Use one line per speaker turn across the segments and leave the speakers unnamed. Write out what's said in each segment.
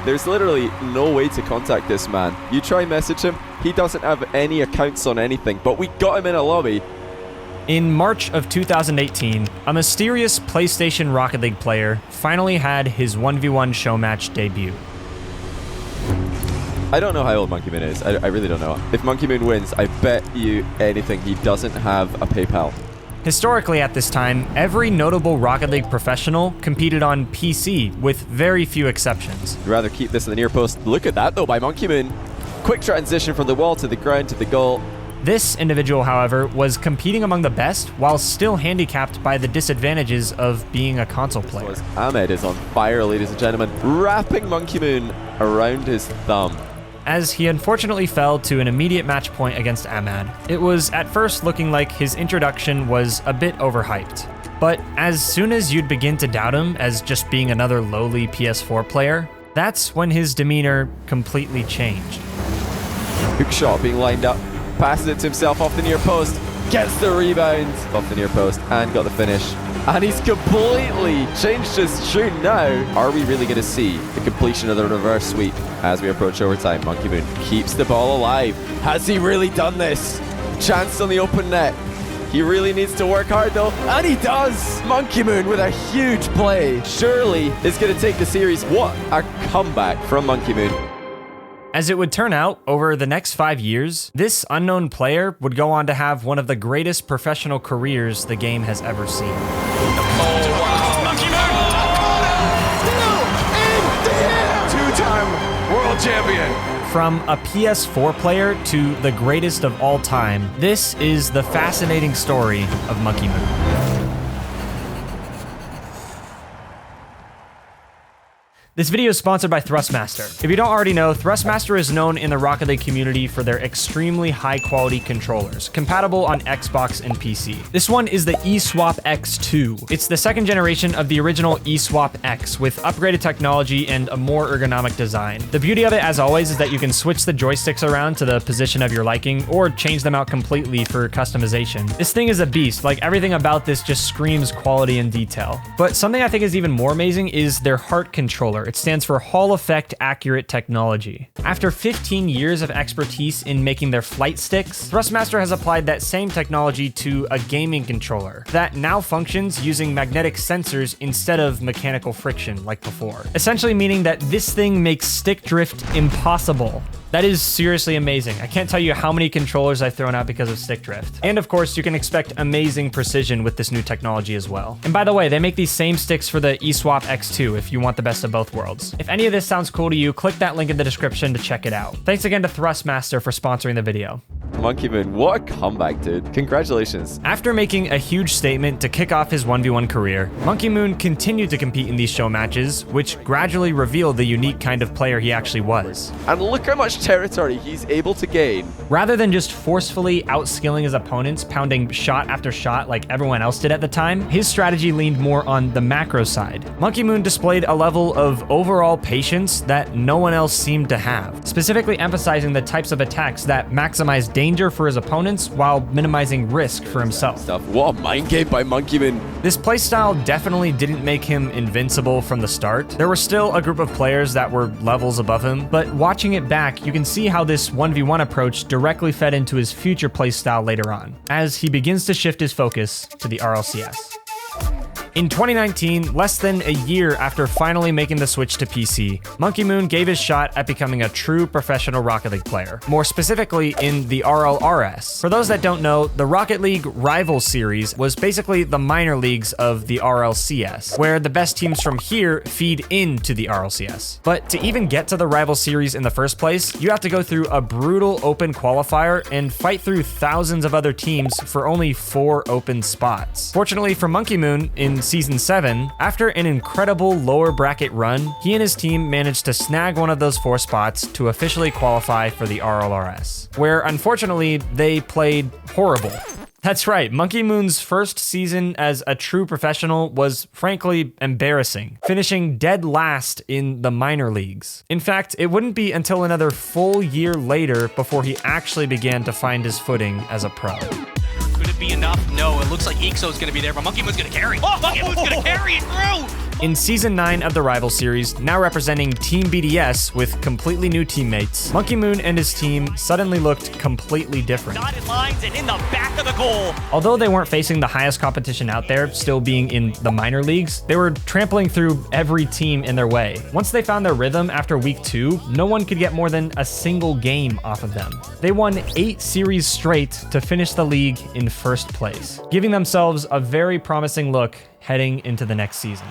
There's literally no way to contact this man. You try and message him, he doesn't have any accounts on anything, but we got him in a lobby.
In March of 2018, a mysterious PlayStation Rocket League player finally had his 1v1 show match debut.
I don't know how old MonkeyMoon is. I really don't know. If MonkeyMoon wins, I bet you anything he doesn't have a PayPal.
Historically at this time, every notable Rocket League professional competed on PC, with very few exceptions.
I'd rather keep this in the near post. Look at that though by MonkeyMoon. Quick transition from the wall to the ground to the goal.
This individual, however, was competing among the best while still handicapped by the disadvantages of being a console player.
Ahmed is on fire, ladies and gentlemen, wrapping MonkeyMoon around his thumb.
As he unfortunately fell to an immediate match point against Ahmad, it was at first looking like his introduction was a bit overhyped. But as soon as you'd begin to doubt him as just being another lowly PS4 player, that's when his demeanor completely changed.
Hook shot being lined up, passes it to himself off the near post, gets the rebound off the near post and got the finish. And he's completely changed his tune now. Are we really going to see the completion of the reverse sweep as we approach overtime? MonkeyMoon keeps the ball alive. Has he really done this? Chance on the open net. He really needs to work hard though, and he does! MonkeyMoon with a huge play. Surely is going to take the series. What a comeback from MonkeyMoon.
As it would turn out, over the next 5 years, this unknown player would go on to have one of the greatest professional careers the game has ever seen.
Two-time world champion.
From a PS4 player to the greatest of all time, this is the fascinating story of MonkeyMoon. This video is sponsored by Thrustmaster. If you don't already know, Thrustmaster is known in the Rocket League community for their extremely high-quality controllers, compatible on Xbox and PC. This one is the eSwap X2. It's the second generation of the original eSwap X with upgraded technology and a more ergonomic design. The beauty of it, as always, is that you can switch the joysticks around to the position of your liking or change them out completely for customization. This thing is a beast. Like, everything about this just screams quality and detail. But something I think is even more amazing is their heart controller. It stands for Hall Effect Accurate Technology. After 15 years of expertise in making their flight sticks, Thrustmaster has applied that same technology to a gaming controller that now functions using magnetic sensors instead of mechanical friction like before. Essentially meaning that this thing makes stick drift impossible. That is seriously amazing. I can't tell you how many controllers I've thrown out because of stick drift. And of course, you can expect amazing precision with this new technology as well. And by the way, they make these same sticks for the eSwap X2 if you want the best of both worlds. If any of this sounds cool to you, click that link in the description to check it out. Thanks again to Thrustmaster for sponsoring the video.
MonkeyMoon, what a comeback, dude. Congratulations.
After making a huge statement to kick off his 1v1 career, MonkeyMoon continued to compete in these show matches, which gradually revealed the unique kind of player he actually was.
And look how much territory he's able to gain.
Rather than just forcefully outskilling his opponents, pounding shot after shot like everyone else did at the time, his strategy leaned more on the macro side. MonkeyMoon displayed a level of overall patience that no one else seemed to have, specifically emphasizing the types of attacks that maximize danger for his opponents while minimizing risk for himself.
What a mind game by MonkeyMoon.
This playstyle definitely didn't make him invincible from the start. There were still a group of players that were levels above him, but watching it back, you can see how this 1v1 approach directly fed into his future playstyle later on, as he begins to shift his focus to the RLCS. In 2019, less than a year after finally making the switch to PC, MonkeyMoon gave his shot at becoming a true professional Rocket League player, more specifically in the RLRS. For those that don't know, the Rocket League Rival Series was basically the minor leagues of the RLCS, where the best teams from here feed into the RLCS. But to even get to the Rival Series in the first place, you have to go through a brutal open qualifier and fight through thousands of other teams for only 4 open spots. Fortunately for MonkeyMoon, in Season 7, after an incredible lower bracket run, he and his team managed to snag one of those 4 spots to officially qualify for the RLRS, where unfortunately they played horrible. That's right, MonkeyMoon's first season as a true professional was frankly embarrassing, finishing dead last in the minor leagues. In fact, it wouldn't be until another full year later before he actually began to find his footing as a pro.
Could it be enough? No, it looks like Ixo's going to be there, but MonkeyMoon's going to carry. Oh, MonkeyMoon's going to carry it through!
In Season 9 of the Rival Series, now representing Team BDS with completely new teammates, MonkeyMoon and his team suddenly looked completely different.
Dotted lines and in the back of the goal.
Although they weren't facing the highest competition out there, still being in the minor leagues, they were trampling through every team in their way. Once they found their rhythm after week 2, no one could get more than a single game off of them. They won 8 series straight to finish the league in first place, giving themselves a very promising look heading into the next season.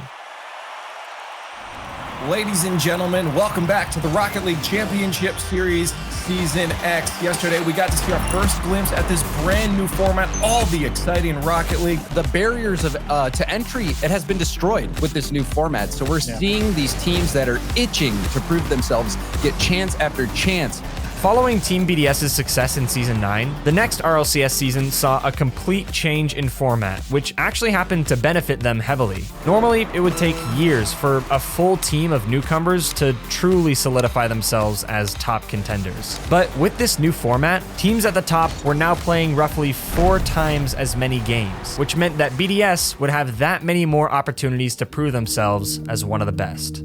Ladies and gentlemen, welcome back to the Rocket League Championship Series Season X. Yesterday, we got to see our first glimpse at this brand new format, all the exciting Rocket League.
The barriers of to entry, it has been destroyed with this new format. So we're seeing these teams that are itching to prove themselves get chance after chance.
Following Team BDS's success in Season 9, the next RLCS season saw a complete change in format, which actually happened to benefit them heavily. Normally, it would take years for a full team of newcomers to truly solidify themselves as top contenders. But with this new format, teams at the top were now playing roughly 4 times as many games, which meant that BDS would have that many more opportunities to prove themselves as one of the best.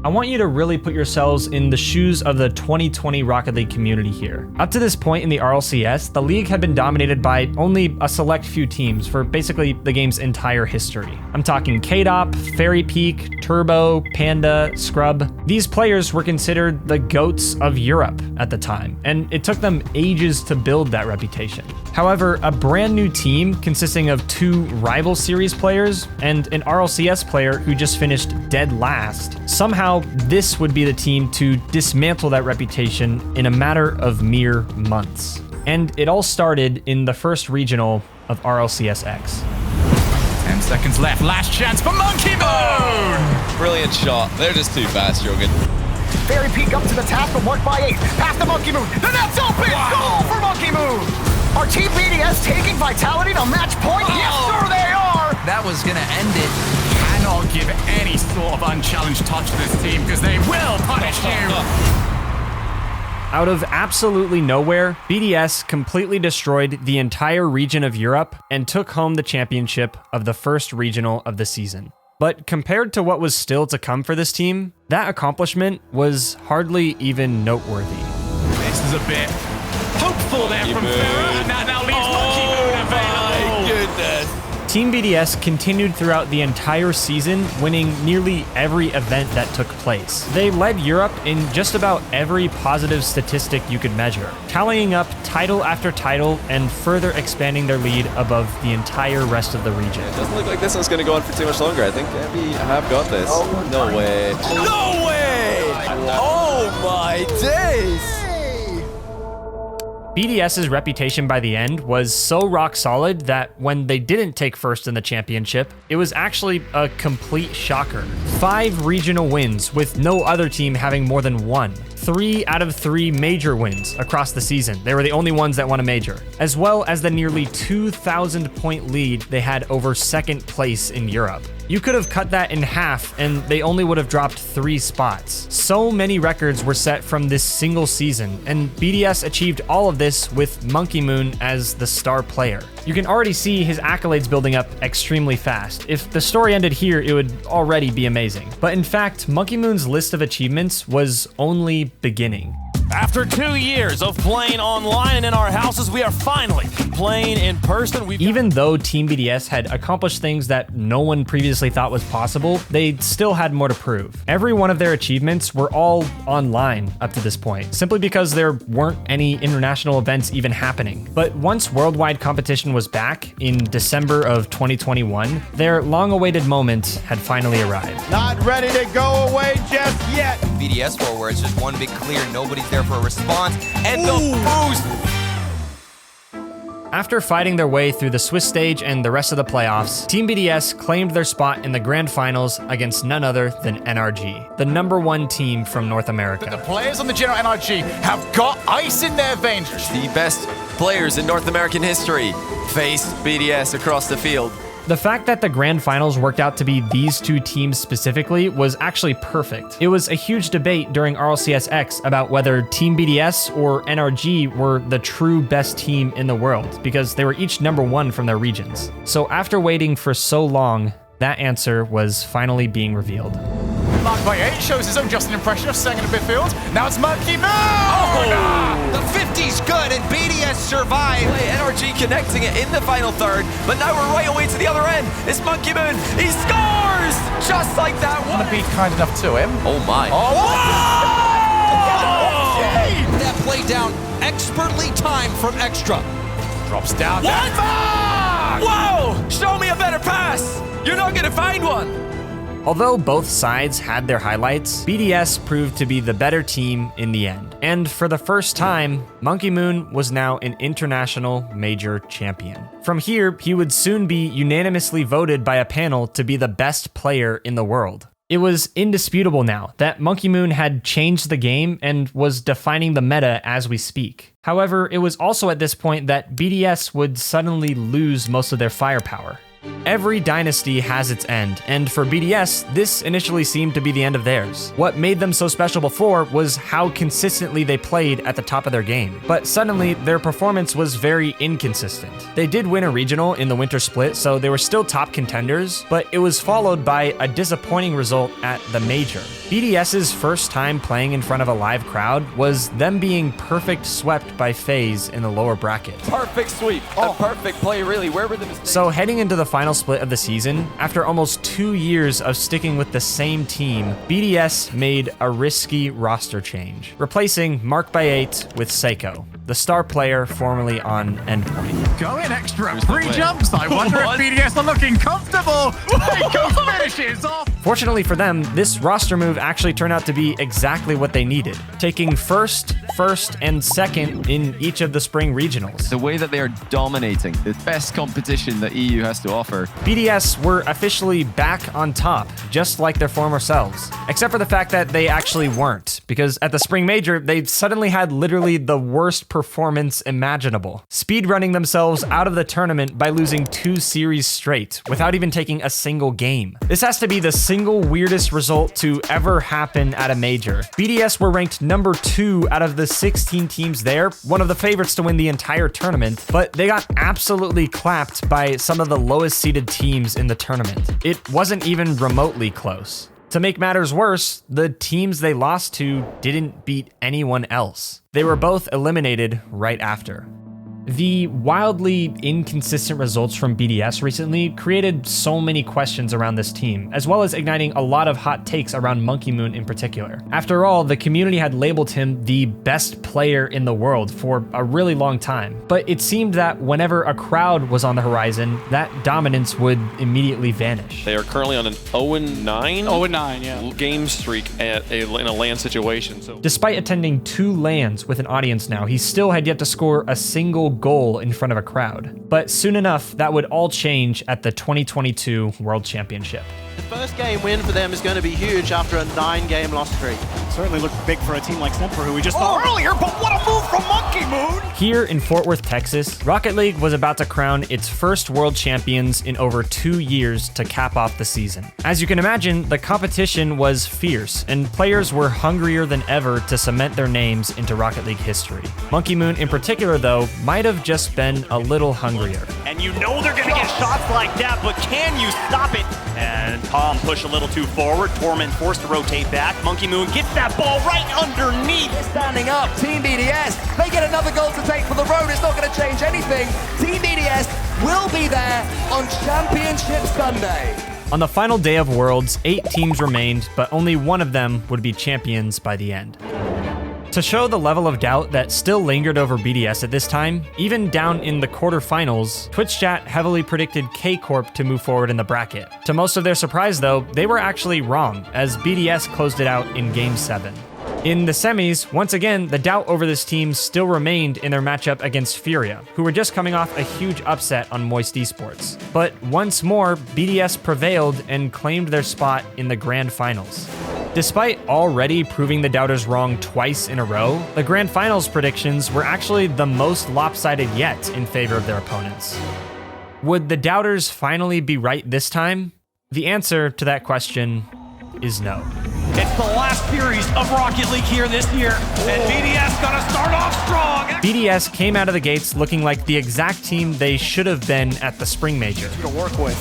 I want you to really put yourselves in the shoes of the 2020 Rocket League community here. Up to this point in the RLCS, the league had been dominated by only a select few teams for basically the game's entire history. I'm talking K-Dop, Fairy Peak, Turbo, Panda, Scrub. These players were considered the GOATs of Europe at the time, and it took them ages to build that reputation. However, a brand new team consisting of 2 rival series players and an RLCS player who just finished dead last, somehow this would be the team to dismantle that reputation in a matter of mere months. And it all started in the first regional of RLCS X.
10 seconds left. Last chance for MonkeyMoon!
Brilliant shot. They're just too fast, Jürgen.
Fairy Peak up to the task from 1 by 8. Past the MonkeyMoon. The net's open! Goal for MonkeyMoon! Are Team BDS taking Vitality to match point? Yes, sir, they are!
That was gonna end it.
Cannot give any sort of unchallenged touch to this team because they will punish you.
Out of absolutely nowhere, BDS completely destroyed the entire region of Europe and took home the championship of the first regional of the season. But compared to what was still to come for this team, that accomplishment was hardly even noteworthy.
This is a bit hopeful there from Farah, and that now leaves MonkeyMoon available.
My goodness.
Team BDS continued throughout the entire season, winning nearly every event that took place. They led Europe in just about every positive statistic you could measure, tallying up title after title and further expanding their lead above the entire rest of the region.
It doesn't look like this one's going to go on for too much longer. I think we have got this. No way. No way! Oh my days!
BDS's reputation by the end was so rock solid that when they didn't take first in the championship, it was actually a complete shocker. 5 regional wins with no other team having more than 1. 3 out of 3 major wins across the season. They were the only ones that won a major, as well as the nearly 2,000 point lead they had over second place in Europe. You could have cut that in half and they only would have dropped 3 spots. So many records were set from this single season, and BDS achieved all of this with MonkeyMoon as the star player. You can already see his accolades building up extremely fast. If the story ended here, it would already be amazing. But in fact, MonkeyMoon's list of achievements was only beginning.
After 2 years of playing online and in our houses, we are finally playing in person.
Even though Team BDS had accomplished things that no one previously thought was possible, they still had more to prove. Every one of their achievements were all online up to this point, simply because there weren't any international events even happening. But once worldwide competition was back in December of 2021, their long-awaited moment had finally arrived.
Not ready to go away just yet.
BDS where it's just one big clear, nobody's there for a response, and the boost!
After fighting their way through the Swiss stage and the rest of the playoffs, Team BDS claimed their spot in the grand finals against none other than NRG, the #1 team from North America.
The players on the General NRG have got ice in their veins.
The best players in North American history faced BDS across the field.
The fact that the grand finals worked out to be these two teams specifically was actually perfect. It was a huge debate during RLCS X about whether Team BDS or NRG were the true best team in the world, because they were each #1 from their regions. So after waiting for so long, that answer was finally being revealed.
Mark by 8 shows his own just an impression of second in midfield. Now it's MonkeyMoon! Oh,
The 50's good and BDS survive.
NRG connecting it in the final third, but now we're right away to the other end. It's MonkeyMoon. He scores! Just like that.
I'm gonna be kind enough to him.
Oh my.
That play down expertly timed from Extra.
Drops down.
What? Whoa! Show me a better pass! You're not gonna find one!
Although both sides had their highlights, BDS proved to be the better team in the end. And for the first time, MonkeyMoon was now an international major champion. From here, he would soon be unanimously voted by a panel to be the best player in the world. It was indisputable now that MonkeyMoon had changed the game and was defining the meta as we speak. However, it was also at this point that BDS would suddenly lose most of their firepower. Every dynasty has its end, and for BDS, this initially seemed to be the end of theirs. What made them so special before was how consistently they played at the top of their game. But suddenly, their performance was very inconsistent. They did win a regional in the winter split, so they were still top contenders, but it was followed by a disappointing result at the major. BDS's first time playing in front of a live crowd was them being perfect swept by FaZe in the lower bracket.
Perfect sweep. A perfect play, really. Where were the mistakes?
So heading into the final split of the season, after almost 2 years of sticking with the same team, BDS made a risky roster change, replacing Mark by 8 with Seiko, the star player formerly on Endpoint.
Going extra pre-jumps. I wonder if BDS are looking comfortable. Seiko finishes off.
Fortunately for them, this roster move actually turned out to be exactly what they needed, taking first, and second in each of the spring regionals.
The way that they are dominating, the best competition that EU has to offer.
BDS were officially back on top, just like their former selves. Except for the fact that they actually weren't, because at the spring major, they suddenly had literally the worst performance imaginable, speedrunning themselves out of the tournament by losing 2 series straight, without even taking a single game. This has to be the single weirdest result to ever happen at a major. BDS were ranked #2 out of the 16 teams there, one of the favorites to win the entire tournament, but they got absolutely clapped by some of the lowest seeded teams in the tournament. It wasn't even remotely close. To make matters worse, the teams they lost to didn't beat anyone else. They were both eliminated right after. The wildly inconsistent results from BDS recently created so many questions around this team, as well as igniting a lot of hot takes around MonkeyMoon in particular. After all, the community had labeled him the best player in the world for a really long time, but it seemed that whenever a crowd was on the horizon, that dominance would immediately vanish.
They are currently on an 0-9?
0-9, yeah.
Game streak in a LAN situation. So,
despite attending 2 LANs with an audience now, he still had yet to score a single goal in front of a crowd. But soon enough, that would all change at the 2022 World Championship.
The first game win for them is going to be huge after a 9-game loss streak.
Certainly looked big for a team like Semper, who we just saw
earlier, but what a move from MonkeyMoon!
Here in Fort Worth, Texas, Rocket League was about to crown its first world champions in over 2 years to cap off the season. As you can imagine, the competition was fierce, and players were hungrier than ever to cement their names into Rocket League history. MonkeyMoon in particular, though, might have just been a little hungrier.
And you know they're gonna get shots like that, but can you stop it? And Tom pushed a little too forward. Torment forced to rotate back. MonkeyMoon gets that ball right underneath.
Standing up, Team BDS. They get another goal to take for the road. It's not going to change anything. Team BDS will be there on Championship Sunday.
On the final day of Worlds, 8 teams remained, but only one of them would be champions by the end. To show the level of doubt that still lingered over BDS at this time, even down in the quarterfinals, Twitch chat heavily predicted K-Corp to move forward in the bracket. To most of their surprise though, they were actually wrong, as BDS closed it out in Game 7. In the semis, once again, the doubt over this team still remained in their matchup against Furia, who were just coming off a huge upset on Moist Esports. But once more, BDS prevailed and claimed their spot in the grand finals. Despite already proving the doubters wrong twice in a row, the grand finals predictions were actually the most lopsided yet in favor of their opponents. Would the doubters finally be right this time? The answer to that question is no.
It's the last series of Rocket League here this year, and BDS gonna start off strong.
BDS came out of the gates looking like the exact team they should have been at the Spring Major.
To work with.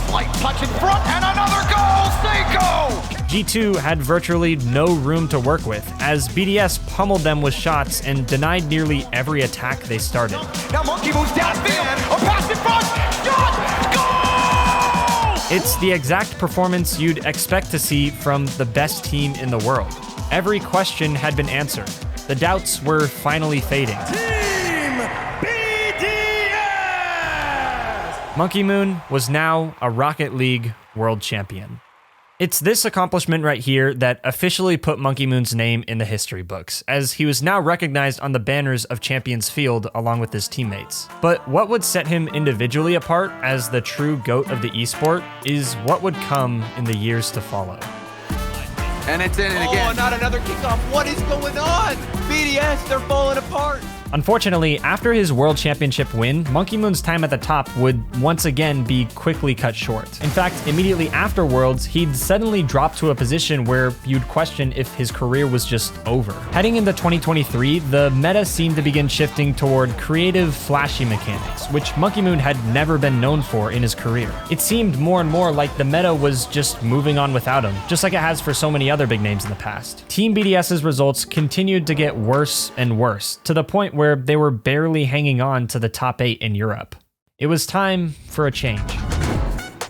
Slight touch in front, and another goal! Seiko!
G2 had virtually no room to work with, as BDS pummeled them with shots and denied nearly every attack they started.
Now MonkeyMoon's downfield, a pass in front, shot, goal!
It's the exact performance you'd expect to see from the best team in the world. Every question had been answered. The doubts were finally fading.
Team BDS!
MonkeyMoon was now a Rocket League world champion. It's this accomplishment right here that officially put MonkeyMoon's name in the history books, as he was now recognized on the banners of Champions Field along with his teammates. But what would set him individually apart as the true GOAT of the esport is what would come in the years to follow.
And it's in it again.
Oh, not another kickoff. What is going on? BDS, they're falling apart.
Unfortunately, after his World Championship win, MonkeyMoon's time at the top would once again be quickly cut short. In fact, immediately after Worlds, he'd suddenly drop to a position where you'd question if his career was just over. Heading into 2023, the meta seemed to begin shifting toward creative, flashy mechanics, which MonkeyMoon had never been known for in his career. It seemed more and more like the meta was just moving on without him, just like it has for so many other big names in the past. Team BDS's results continued to get worse and worse, to the point where they were barely hanging on to the top 8 in Europe. It was time for a change.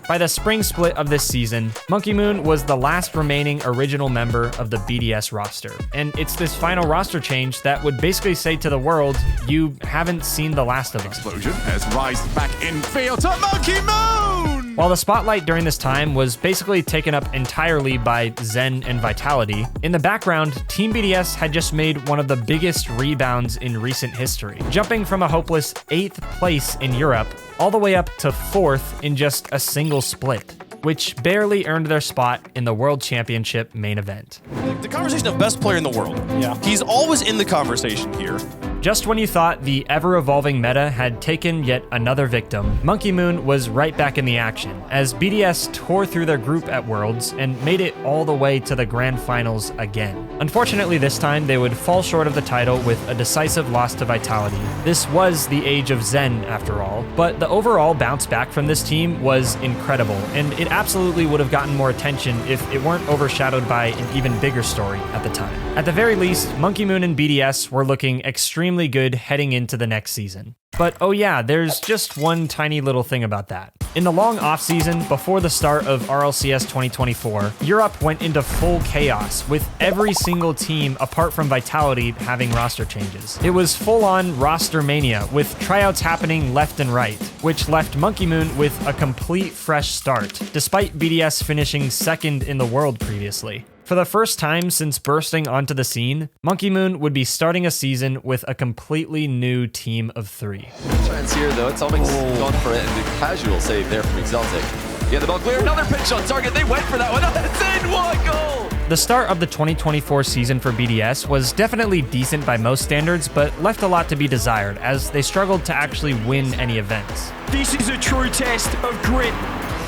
By the spring split of this season, MonkeyMoon was the last remaining original member of the BDS roster, and it's this final roster change that would basically say to the world, you haven't seen the last of us.
Explosion has Rise back in field to MonkeyMoon!
While the spotlight during this time was basically taken up entirely by Zen and Vitality, in the background, Team BDS had just made one of the biggest rebounds in recent history, jumping from a hopeless 8th place in Europe all the way up to 4th in just a single split, which barely earned their spot in the World Championship main event.
The conversation of best player in the world. Yeah. He's always in the conversation here.
Just when you thought the ever-evolving meta had taken yet another victim, MonkeyMoon was right back in the action, as BDS tore through their group at Worlds and made it all the way to the Grand Finals again. Unfortunately, this time they would fall short of the title with a decisive loss to Vitality. This was the age of Zen, after all, but the overall bounce back from this team was incredible, and it absolutely would have gotten more attention if it weren't overshadowed by an even bigger story at the time. At the very least, MonkeyMoon and BDS were looking extremely good heading into the next season. But oh yeah, there's just one tiny little thing about that. In the long off-season, before the start of RLCS 2024, Europe went into full chaos, with every single team apart from Vitality having roster changes. It was full-on roster mania, with tryouts happening left and right, which left MonkeyMoon with a complete fresh start, despite BDS finishing 2nd in the world previously. For the first time since bursting onto the scene, MonkeyMoon would be starting a season with a completely new team of 3.
Chance here though, Atomic's gone for it, and the casual save there from Exotic. Get the ball clear, another pitch on target, they went for that one, that's in, what a goal!
The start of the 2024 season for BDS was definitely decent by most standards, but left a lot to be desired, as they struggled to actually win any events.
This is a true test of grit,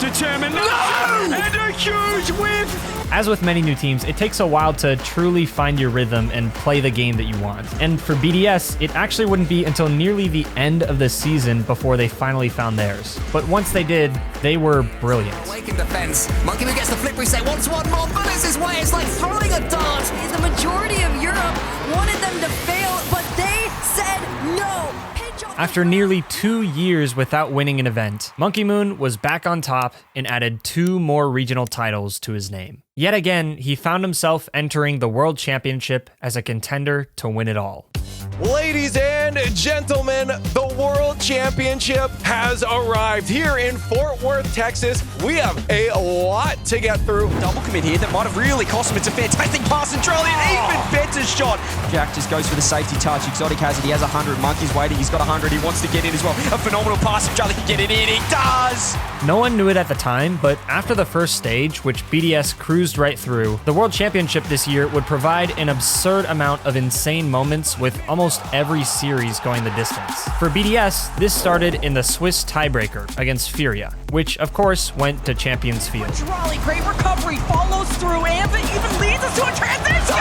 determination, and a huge whiff!
As with many new teams, it takes a while to truly find your rhythm and play the game that you want. And for BDS, it actually wouldn't be until nearly the end of the season before they finally found theirs. But once they did, they were brilliant.
Wake in defense. MonkeyMoon gets the flip reset, wants one more, but it's his way. It's like throwing a dart.
The majority of Europe wanted them to fail, but they said no.
After nearly 2 years without winning an event, MonkeyMoon was back on top and added 2 more regional titles to his name. Yet again, he found himself entering the World Championship as a contender to win it all.
Ladies and gentlemen, the World Championship has arrived here in Fort Worth, Texas. We have a lot to get through.
Double commit here that might have really cost him. It's a fantastic pass and Charlie, an even better shot. Jack just goes for the safety touch. Exotic has it. He has 100. Monkey's waiting. He's got 100. He wants to get in as well. A phenomenal pass. If Charlie can get it in, he does.
No one knew it at the time, but after the first stage, which BDS cruised right through, the World Championship this year would provide an absurd amount of insane moments with almost every series going the distance. For BDS, this started in the Swiss tiebreaker against Furia, which of course went to Champions Field.
Raleigh, great recovery, follows through, and it even leads us to a transition!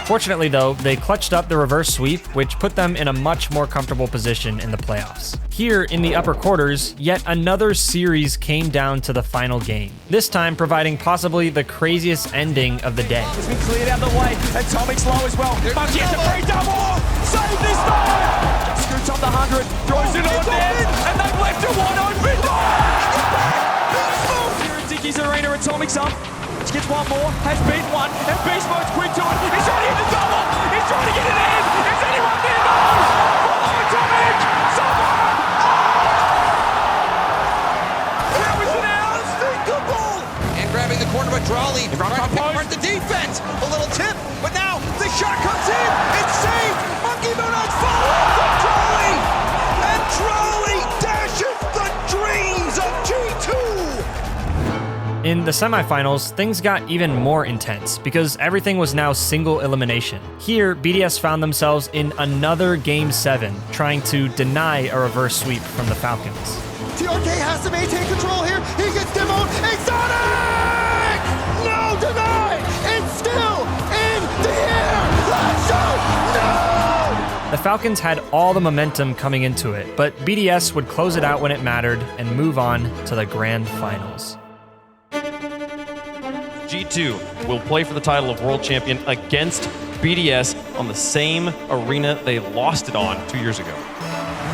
Fortunately though, they clutched up the reverse sweep, which put them in a much more comfortable position in the playoffs. Here in the upper quarters, yet another series came down to the final game, this time providing possibly the craziest ending of the day.
Has been cleared out of the way, Atomic's low as well. Monkey has a free double! Save this time! Just scoots up the 100, throws it on there, and they've left it wide open! Here in Dickie's arena, Atomic's up. She gets one more, has beaten one, and Beast Mode's quick to it. He's trying to hit the double! He's trying to get it in! Is anyone there? No! Follow Atomic! Someone! That was an unthinkable!
And grabbing the corner by Drawley, trying to pick apart the defense. A little tip, but now the shot comes in. It's saved. MonkeyMoon on follow-up from Drawley, and Drawley dashes the dreams of G2.
In the semifinals, things got even more intense because everything was now single elimination. Here, BDS found themselves in another Game 7, trying to deny a reverse sweep from the Falcons.
TRK has to maintain control here. He gets demoed. Exotic! No, denied! It's still in the air! Let's go! No!
The Falcons had all the momentum coming into it, but BDS would close it out when it mattered and move on to the grand finals.
G2 will play for the title of world champion against BDS on the same arena they lost it on 2 years ago.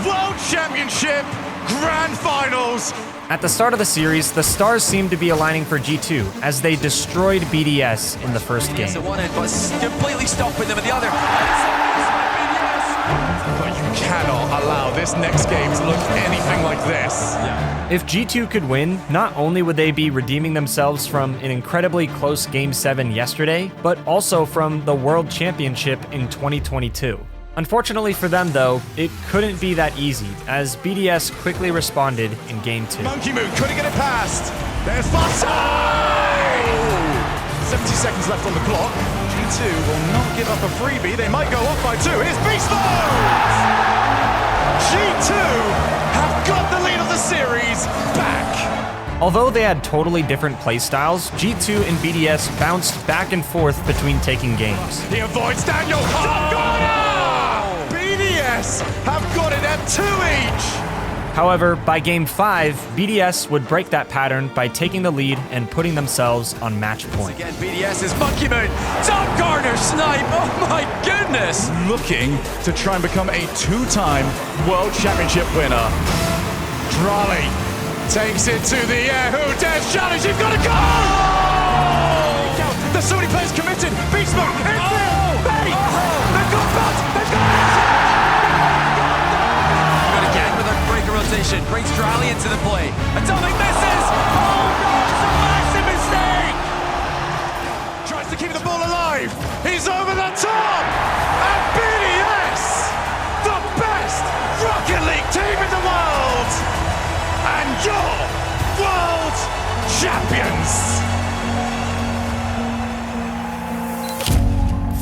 World Championship Grand Finals.
At the start of the series, the stars seemed to be aligning for G2 as they destroyed BDS in the first game.
BDS at one end, but completely stopping them at the other.
But you cannot allow this next game to look anything like this.
If G2 could win, not only would they be redeeming themselves from an incredibly close Game 7 yesterday, but also from the World Championship in 2022. Unfortunately for them though, it couldn't be that easy, as BDS quickly responded in Game 2.
MonkeyMoon couldn't get it past. There's Fatay! 70 seconds left on the clock. G2 will not give up a freebie. They might go off by 2. Here's Beast Mode! G2 have got the lead of the series back.
Although they had totally different playstyles, G2 and BDS bounced back and forth between taking games.
He avoids Daniel. BDS have got it at 2 each.
However, by Game 5, BDS would break that pattern by taking the lead and putting themselves on match point.
Again, BDS is MonkeyMoon. Top corner snipe. Oh my goodness.
Looking to try and become a 2-time World Championship winner. Drawley takes it to the air. Who dares challenge? You've got to go! There's so many players committed. Beast Mode. They've got Belt. They've got
rotation, brings Drawley into the play. Atomic misses! Oh no, it's a massive mistake!
Tries to keep the ball alive. He's over the top! And BDS, the best Rocket League team in the world! And your world champions!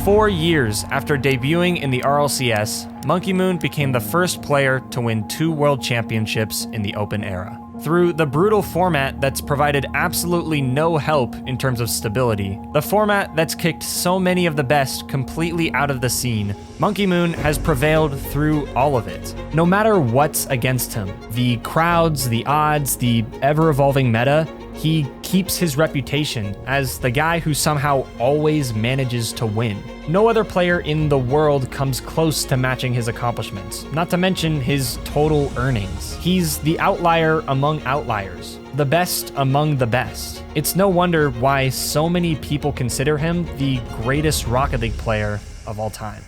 4 years after debuting in the RLCS, MonkeyMoon became the first player to win 2 world championships in the open era. Through the brutal format that's provided absolutely no help in terms of stability, the format that's kicked so many of the best completely out of the scene, MonkeyMoon has prevailed through all of it. No matter what's against him, the crowds, the odds, the ever-evolving meta, he keeps his reputation as the guy who somehow always manages to win. No other player in the world comes close to matching his accomplishments, not to mention his total earnings. He's the outlier among outliers, the best among the best. It's no wonder why so many people consider him the greatest Rocket League player of all time.